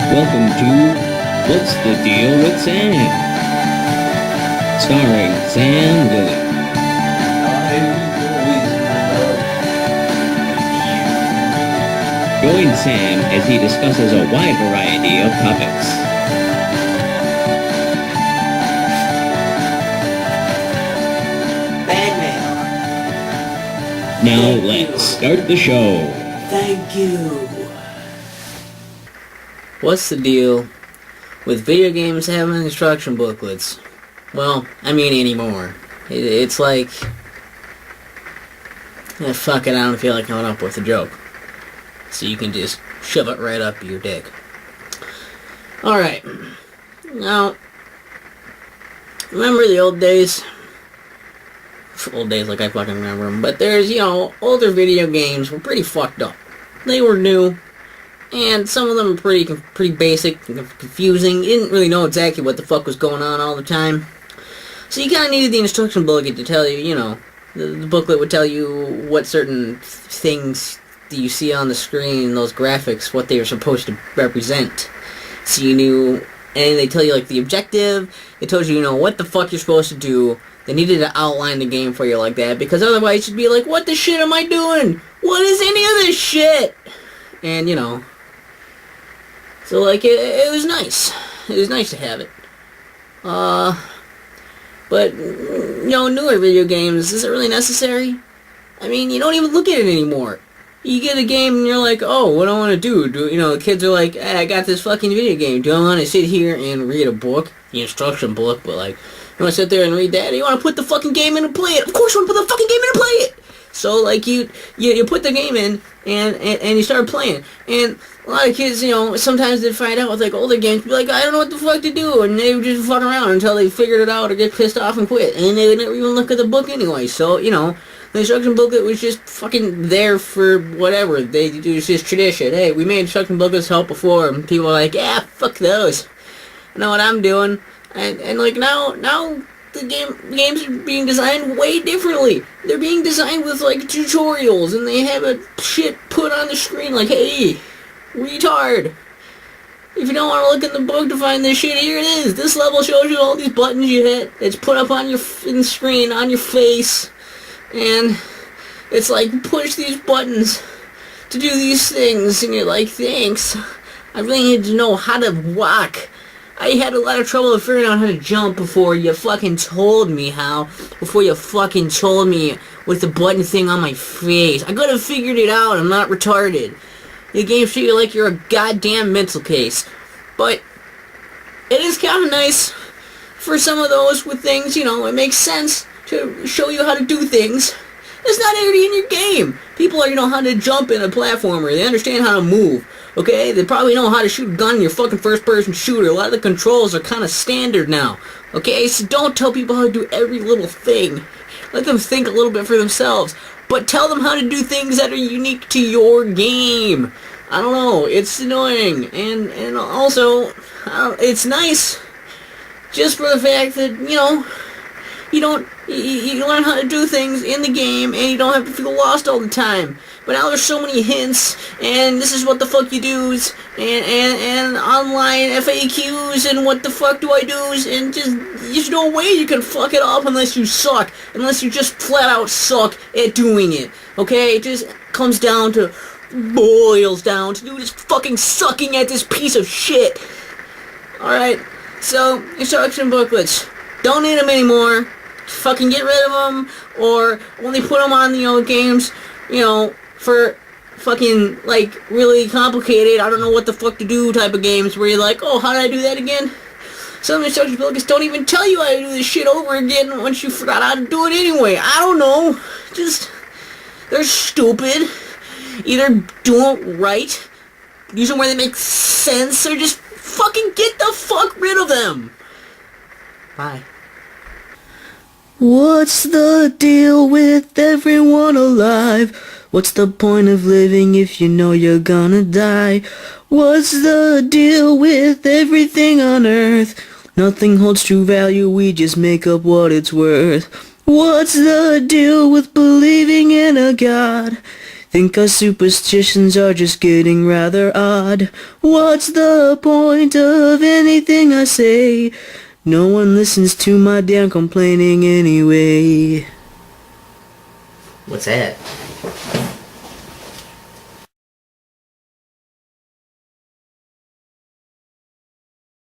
Welcome to What's the Deal with Sam? Starring Sam Lilly. Join Sam as he discusses a wide variety of topics. Batman. Now let's start the show. Thank you. What's the deal with video games having instruction booklets? Well, I mean anymore. It's like... fuck it, I don't feel like coming up with a joke. So you can just shove it right up your dick. Alright. Now, remember the old days? Old days like I fucking remember them. But there's, older video games were pretty fucked up. They were new. And some of them were pretty basic and confusing. You didn't really know exactly what the fuck was going on all the time. So you kind of needed the instruction booklet to tell you, the booklet would tell you what certain things that you see on the screen, those graphics, what they were supposed to represent. So you knew, and they tell you, like, the objective. It tells you, what the fuck you're supposed to do. They needed to outline the game for you like that, because otherwise you'd be like, what the shit am I doing? What is any of this shit? And, so, like, it was nice. It was nice to have it. But, newer video games, is it really necessary? I mean, you don't even look at it anymore. You get a game and you're like, oh, what do I want to do? The kids are like, hey, I got this fucking video game. Do I want to sit here and read a book? The instruction book, but, like, you want to sit there and read that? Or you want to put the fucking game in and play it? Of course you want to put the fucking game in and play it! So, like, you put the game in, and you start playing. And a lot of kids, sometimes they'd find out with, like, older games, be like, I don't know what the fuck to do, and they would just fuck around until they figured it out or get pissed off and quit. And they would never even look at the book anyway. So, the instruction booklet was just fucking there for whatever. It was just tradition. Hey, we made instruction booklets help before, and people were like, yeah, fuck those. I know what I'm doing. And like, now... the games are being designed way differently. They're being designed with, like, tutorials, and they have a shit put on the screen like, hey, retard. If you don't want to look in the book to find this shit, here it is. This level shows you all these buttons you hit. It's put up on your screen, on your face, and it's like, push these buttons to do these things, and you're like, thanks. I really need to know how to walk. I had a lot of trouble figuring out how to jump before you fucking told me how. Before you fucking told me with the button thing on my face. I could have figured it out. I'm not retarded. The game treat you like you're a goddamn mental case. But it is kind of nice for some of those with things, it makes sense to show you how to do things. It's not already in your game. People are, how to jump in a platformer. They understand how to move. Okay? They probably know how to shoot a gun in your fucking first-person shooter. A lot of the controls are kind of standard now. Okay? So don't tell people how to do every little thing. Let them think a little bit for themselves. But tell them how to do things that are unique to your game. I don't know. It's annoying. And also, it's nice just for the fact that, you learn how to do things in the game, and you don't have to feel lost all the time. But now there's so many hints, and this is what the fuck you do's, and online FAQs, and what the fuck do I do's, and there's no way you can fuck it up unless you suck, unless you just flat out suck at doing it. Okay? It just boils down to you just fucking sucking at this piece of shit. Alright, so, instruction booklets. Don't need them anymore. Fucking get rid of them, or only put them on, games, for fucking, like, really complicated, I don't know what the fuck to do type of games, where you're like, oh, how did I do that again? Some instruction booklets don't even tell you how to do this shit over again once you forgot how to do it anyway. I don't know. They're stupid. Either do it right, use them where they make sense, or just fucking get the fuck rid of them. Bye. What's the deal with everyone alive? What's the point of living if you know you're gonna die? What's the deal with everything on earth? Nothing holds true value, we just make up what it's worth. What's the deal with believing in a God? Think our superstitions are just getting rather odd. What's the point of anything I say? No one listens to my damn complaining anyway. What's that?